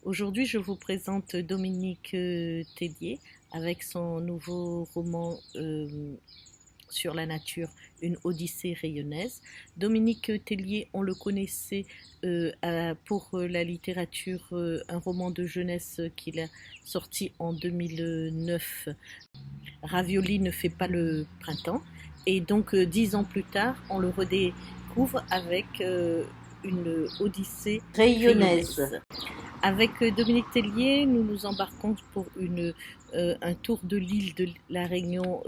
Aujourd'hui, je vous présente Dominique Tellier avec son nouveau roman sur la nature, Une Odyssée rayonnaise. Dominique Tellier, on le connaissait pour la littérature, un roman de jeunesse qu'il a sorti en 2009, Ravioli ne fait pas le printemps. Et donc, 10 ans plus tard, on le redécouvre avec une Odyssée rayonnaise. Avec Dominique Tellier, nous nous embarquons pour un tour de l'île de la Réunion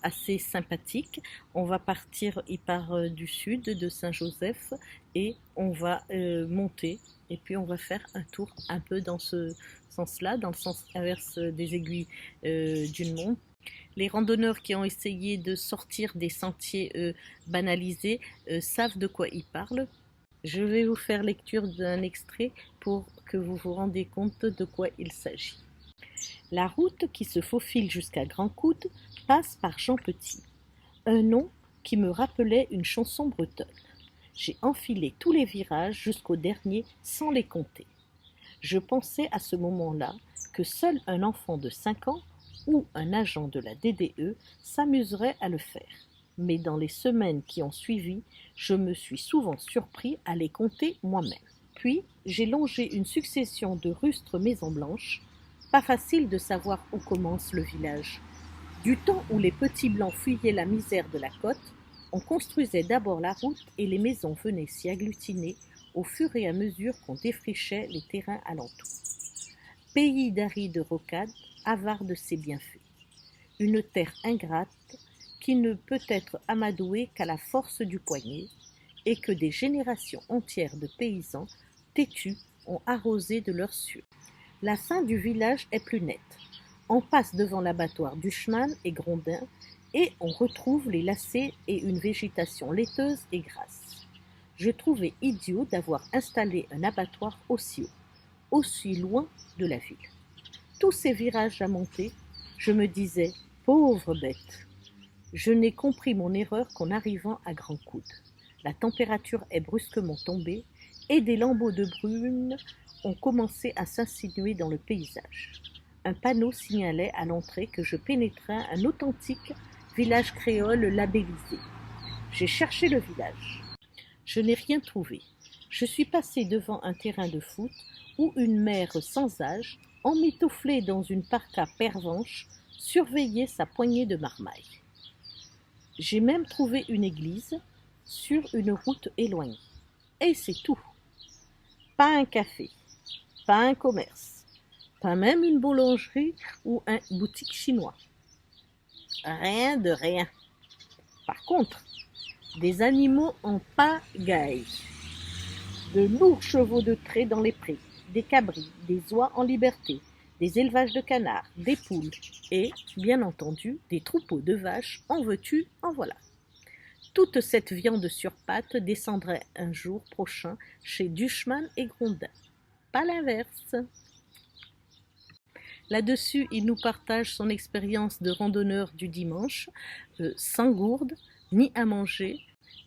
assez sympathique. On va partir, il part du sud de Saint-Joseph et on va monter et puis on va faire un tour un peu dans ce sens-là, dans le sens inverse des aiguilles d'une montre. Les randonneurs qui ont essayé de sortir des sentiers banalisés savent de quoi ils parlent. Je vais vous faire lecture d'un extrait pour que vous vous rendiez compte de quoi il s'agit. La route qui se faufile jusqu'à Grand Coude passe par Jean Petit, un nom qui me rappelait une chanson bretonne. J'ai enfilé tous les virages jusqu'au dernier sans les compter. Je pensais à ce moment-là que seul un enfant de 5 ans ou un agent de la DDE s'amuserait à le faire. Mais dans les semaines qui ont suivi, je me suis souvent surpris à les compter moi-même. Puis, j'ai longé une succession de rustres maisons blanches. Pas facile de savoir où commence le village. Du temps où les petits blancs fuyaient la misère de la côte, on construisait d'abord la route et les maisons venaient s'y agglutiner au fur et à mesure qu'on défrichait les terrains alentours. Pays d'arides rocades, avare de ses bienfaits. Une terre ingrate qui ne peut être amadouée qu'à la force du poignet et que des générations entières de paysans têtus ont arrosé de leur sueur. La fin du village est plus nette. On passe devant l'abattoir d'Uschmann et Grondin et on retrouve les lacets et une végétation laiteuse et grasse. Je trouvais idiot d'avoir installé un abattoir aussi haut, aussi loin de la ville. Tous ces virages à monter, je me disais, pauvre bête. Je n'ai compris mon erreur qu'en arrivant à Grand Coude. La température est brusquement tombée et des lambeaux de brume ont commencé à s'insinuer dans le paysage. Un panneau signalait à l'entrée que je pénétrais un authentique village créole labellisé. J'ai cherché le village. Je n'ai rien trouvé. Je suis passé devant un terrain de foot où une mère sans âge, emmitouflée dans une parka pervenche, surveillait sa poignée de marmaille. J'ai même trouvé une église sur une route éloignée. Et c'est tout. Pas un café, pas un commerce, pas même une boulangerie ou une boutique chinois. Rien de rien. Par contre, des animaux en pagaille, de lourds chevaux de trait dans les prés, des cabris, des oies en liberté, des élevages de canards, des poules et, bien entendu, des troupeaux de vaches, en veux-tu, en voilà. Toute cette viande sur pattes descendrait un jour prochain chez Duchman et Grondin. Pas l'inverse. Là-dessus, il nous partage son expérience de randonneur du dimanche, sans gourde, ni à manger,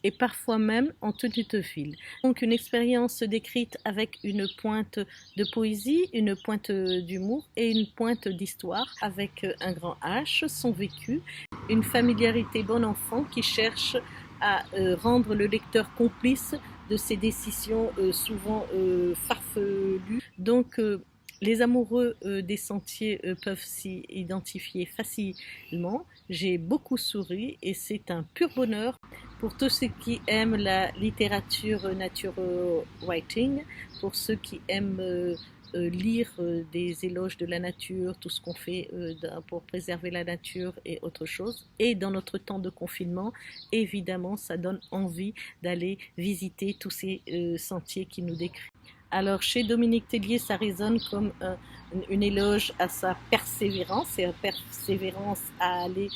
et parfois même en tenue de fil. Donc une expérience décrite avec une pointe de poésie, une pointe d'humour et une pointe d'histoire, avec un grand H, son vécu, une familiarité bon enfant qui cherche à rendre le lecteur complice de ses décisions souvent farfelues. Donc les amoureux des sentiers peuvent s'y identifier facilement. J'ai beaucoup souri et c'est un pur bonheur pour tous ceux qui aiment la littérature nature writing, pour ceux qui aiment lire des éloges de la nature, tout ce qu'on fait pour préserver la nature et autre chose. Et dans notre temps de confinement, évidemment, ça donne envie d'aller visiter tous ces sentiers qui nous décrivent. Alors, chez Dominique Tellier, ça résonne comme une éloge à sa persévérance et à persévérance à aller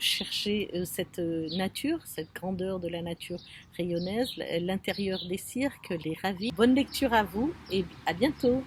chercher cette nature, cette grandeur de la nature rayonnaise, l'intérieur des cirques, les ravis. Bonne lecture à vous et à bientôt.